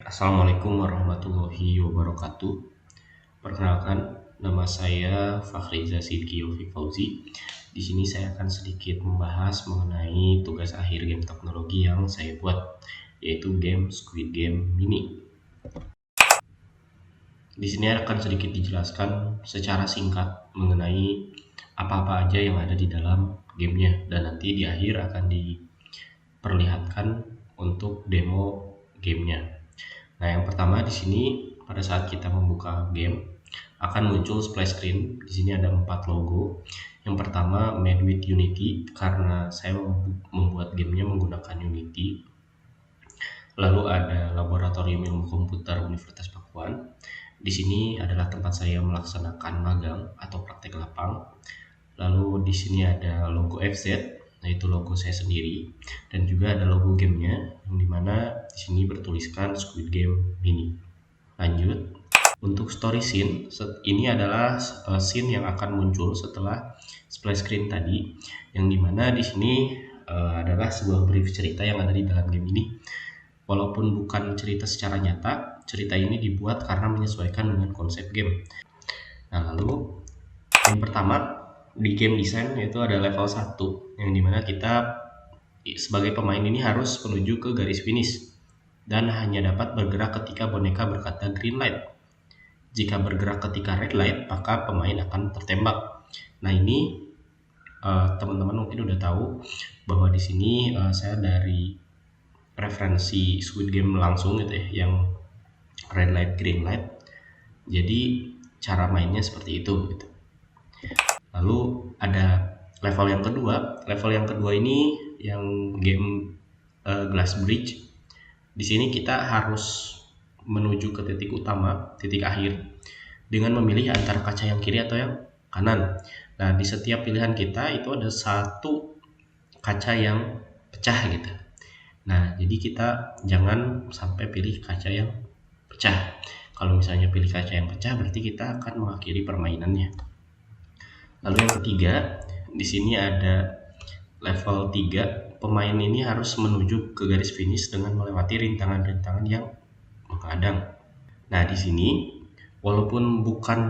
Assalamualaikum warahmatullahi wabarakatuh. Perkenalkan, nama saya Fakhriza Sidki Yofi Fauzi. Di sini saya akan sedikit membahas mengenai tugas akhir game teknologi yang saya buat, yaitu game Squid Game Mini. Di sini akan sedikit dijelaskan secara singkat mengenai apa-apa aja yang ada di dalam gamenya, dan nanti di akhir akan diperlihatkan untuk demo gamenya. Nah, yang pertama di sini pada saat kita membuka game akan muncul splash screen. Di sini ada 4 logo. Yang pertama Made with Unity, karena saya membuat gamenya menggunakan Unity. Lalu ada Laboratorium Ilmu Komputer Universitas Pakuan. Di sini adalah tempat saya melaksanakan magang atau praktek lapang. Lalu di sini ada logo FZ, nah itu logo saya sendiri, dan juga ada logo gamenya yang dimana di sini bertuliskan Squid Game Mini. Lanjut, untuk story scene, ini adalah scene yang akan muncul setelah splash screen tadi, yang dimana di sini adalah sebuah brief cerita yang ada di dalam game ini. Walaupun bukan cerita secara nyata, cerita ini dibuat karena menyesuaikan dengan konsep game. Nah, lalu yang pertama di game design yaitu ada level 1, yang dimana kita sebagai pemain ini harus menuju ke garis finish dan hanya dapat bergerak ketika boneka berkata green light. Jika bergerak ketika red light, maka pemain akan tertembak. Nah, ini teman-teman mungkin udah tahu bahwa di sini saya dari referensi Squid Game langsung gitu ya, yang red light green light. Jadi cara mainnya seperti itu gitu. Lalu ada level yang kedua. Level yang kedua ini yang game Glass Bridge. Di sini kita harus menuju ke titik utama, titik akhir, dengan memilih antara kaca yang kiri atau yang kanan. Nah, di setiap pilihan kita itu ada satu kaca yang pecah gitu. Nah, jadi kita jangan sampai pilih kaca yang pecah. Kalau misalnya pilih kaca yang pecah, berarti kita akan mengakhiri permainannya. Lalu yang ketiga, di sini ada level 3. Pemain ini harus menuju ke garis finish dengan melewati rintangan-rintangan yang menghadang. Nah, di sini walaupun bukan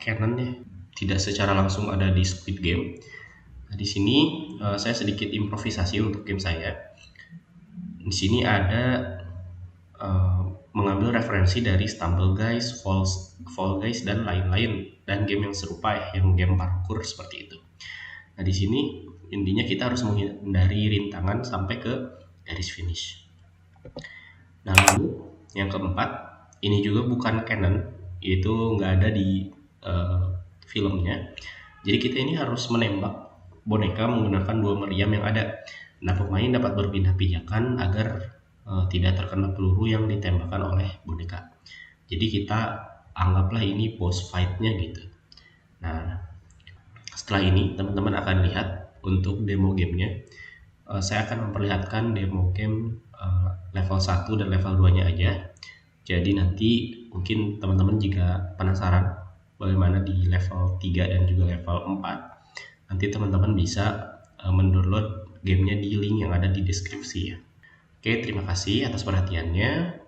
canon ya, tidak secara langsung ada di Squid Game. Nah, di sini saya sedikit improvisasi untuk game saya. Di sini ada mengambil referensi dari Stumble Guys, Fall Guys, dan lain-lain, dan game yang serupa ya, yang game parkour seperti itu. Nah, di sini intinya kita harus menghindari rintangan sampai ke garis finish. Nah, lalu yang keempat, ini juga bukan canon, yaitu nggak ada di filmnya. Jadi kita ini harus menembak boneka menggunakan 2 meriam yang ada. Nah, pemain dapat berpindah pijakan agar tidak terkena peluru yang ditembakkan oleh boneka. Jadi kita anggaplah ini boss fight-nya gitu. Nah, setelah ini teman-teman akan lihat untuk demo gamenya. Saya akan memperlihatkan demo game level 1 dan level 2-nya aja. Jadi nanti mungkin teman-teman jika penasaran bagaimana di level 3 dan juga level 4, nanti teman-teman bisa mendownload gamenya di link yang ada di deskripsi ya. Oke, terima kasih atas perhatiannya.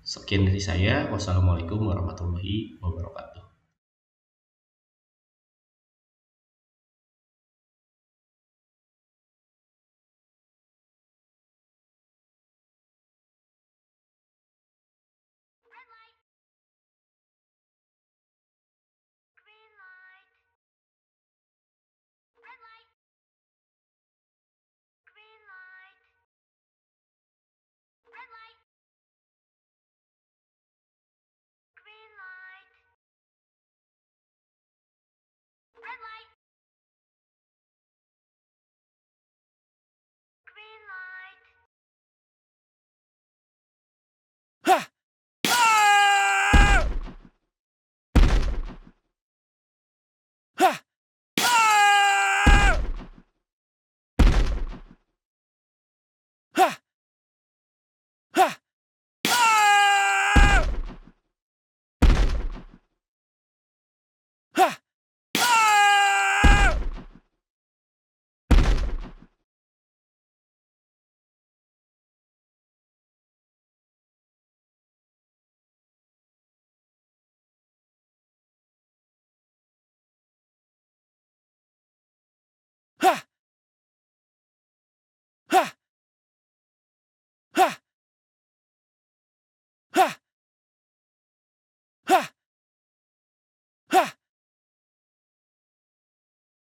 Sekian dari saya. Wassalamualaikum warahmatullahi wabarakatuh.